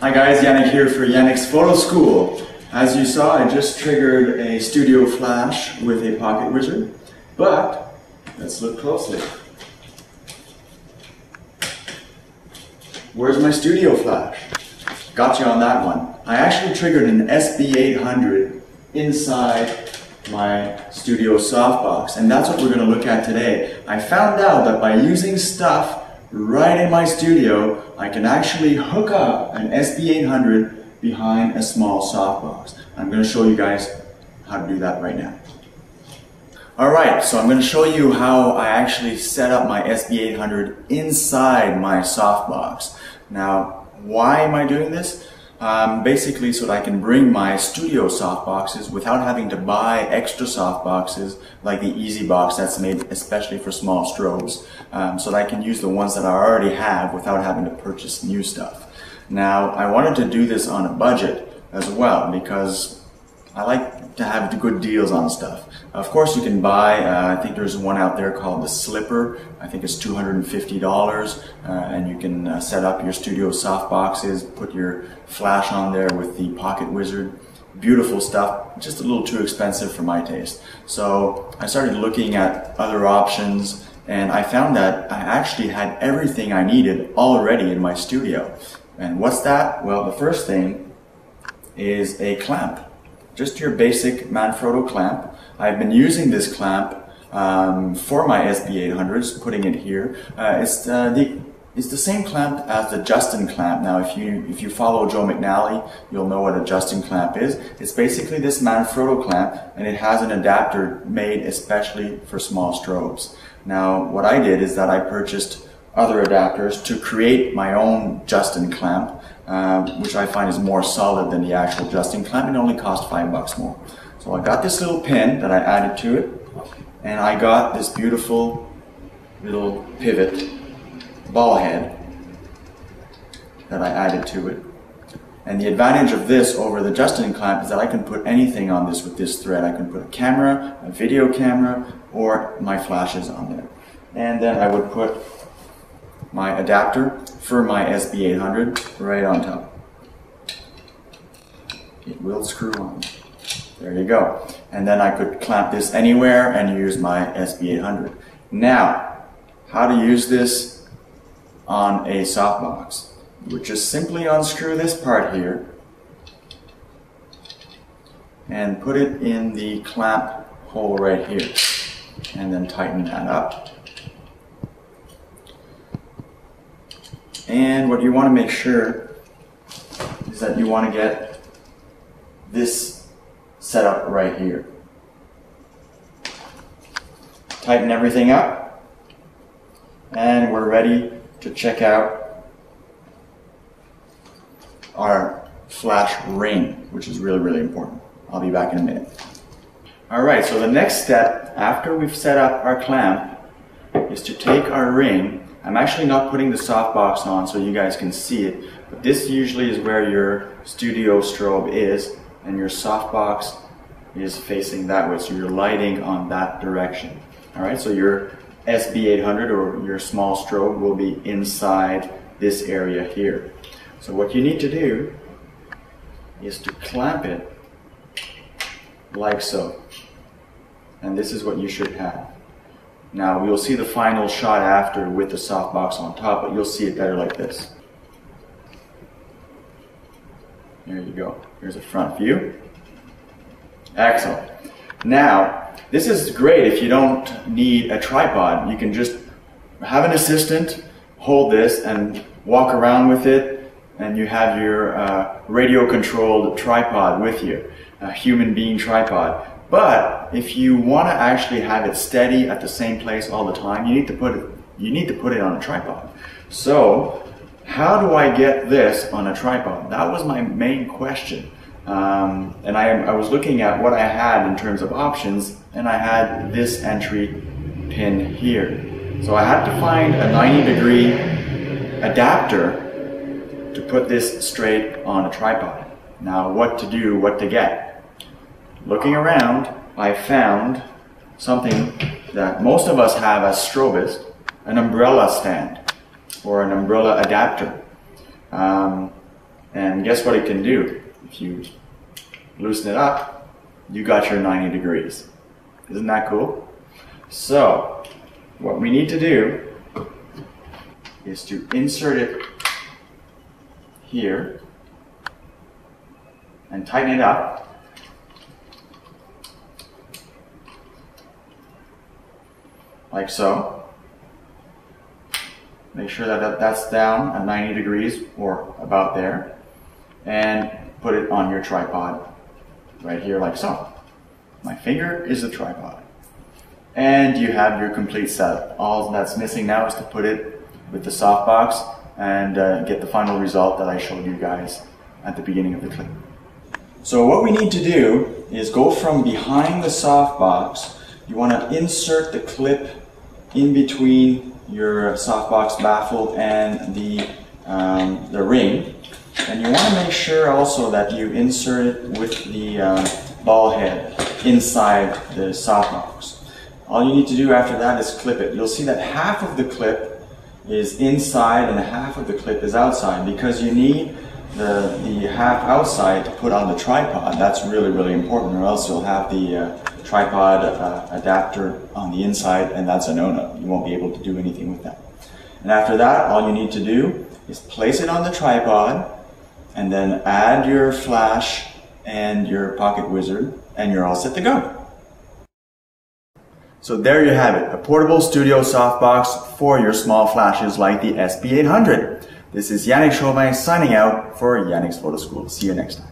Hi guys, Yanik here for Yanik's Photo School. As you saw, I just triggered a studio flash with a pocket wizard, but let's look closely. Where's my studio flash? Got you on that one. I actually triggered an SB800 inside my studio softbox, and that's what we're going to look at today. I found out that by using stuff right in my studio, I can actually hook up an SB800 behind a small softbox. I'm going to show you guys how to do that right now. Alright, so I'm going to show you how I actually set up my SB800 inside my softbox. Now, why am I doing this? Basically so that I can bring my studio softboxes without having to buy extra softboxes like the Easy Box that's made especially for small strobes, so that I can use the ones that I already have without having to purchase new stuff. Now, I wanted to do this on a budget as well because I like to have good deals on stuff. Of course, you can buy, I think there's one out there called the Slipper. I think it's $250, and you can set up your studio softboxes, put your flash on there with the pocket wizard. Beautiful stuff, just a little too expensive for my taste. So I started looking at other options, and I found that I actually had everything I needed already in my studio. And what's that? Well, the first thing is a clamp. Just your basic Manfrotto clamp. I've been using this clamp for my SB800s, putting it here. It's the same clamp as the Justin clamp. Now, if you follow Joe McNally, you'll know what a Justin clamp is. It's basically this Manfrotto clamp, and it has an adapter made especially for small strobes. Now, what I did is that I purchased other adapters to create my own Justin clamp, which I find is more solid than the actual Justin clamp. It only cost $5 more. So I got this little pin that I added to it, and I got this beautiful little pivot ball head that I added to it. And the advantage of this over the Justin clamp is that I can put anything on this with this thread. I can put a camera, a video camera, or my flashes on there. And then I would put my adapter for my SB800 right on top. It will screw on. There you go. And then I could clamp this anywhere and use my SB800. Now, how to use this on a softbox? You would just simply unscrew this part here and put it in the clamp hole right here, and then tighten that up. And what you want to make sure is that you want to get this set up right here. Tighten everything up, and we're ready to check out our flash ring, which is really, really important. I'll be back in a minute. Alright, so the next step after we've set up our clamp is to take our ring. I'm actually not putting the softbox on so you guys can see it, but this usually is where your studio strobe is, and your softbox is facing that way, so you're lighting on that direction. Alright, so your SB800 or your small strobe will be inside this area here. So what you need to do is to clamp it like so, and this is what you should have. Now, we'll see the final shot after with the softbox on top, but you'll see it better like this. There you go. Here's a front view. Excellent. Now, this is great if you don't need a tripod. You can just have an assistant hold this and walk around with it, and you have your radio-controlled tripod with you, a human being tripod. But if you want to actually have it steady at the same place all the time, you need to put it on a tripod. So, how do I get this on a tripod? That was my main question. And I was looking at what I had in terms of options, and I had this entry pin here. So I had to find a 90-degree adapter to put this straight on a tripod. Now, what to do, what to get? Looking around, I found something that most of us have as Strobes, an umbrella stand or an umbrella adapter. And guess what it can do? If you loosen it up, you got your 90 degrees. Isn't that cool? So, what we need to do is to insert it here and tighten it up. Like so. Make sure that that's down at 90 degrees or about there. And put it on your tripod right here like so. My finger is the tripod. And you have your complete setup. All that's missing now is to put it with the softbox and get the final result that I showed you guys at the beginning of the clip. So what we need to do is go from behind the softbox. You want to insert the clip in between your softbox baffle and the ring, and you want to make sure also that you insert it with the ball head inside the softbox. All you need to do after that is clip it. You'll see that half of the clip is inside and half of the clip is outside, because you need the half outside to put on the tripod. That's really, really important, or else you'll have the tripod adapter on the inside, and that's a no-no. You won't be able to do anything with that. And after that, all you need to do is place it on the tripod and then add your flash and your pocket wizard, and you're all set to go. So there you have it, a portable studio softbox for your small flashes like the SB800. This is Yanik signing out for Yanik's Photo School. See you next time.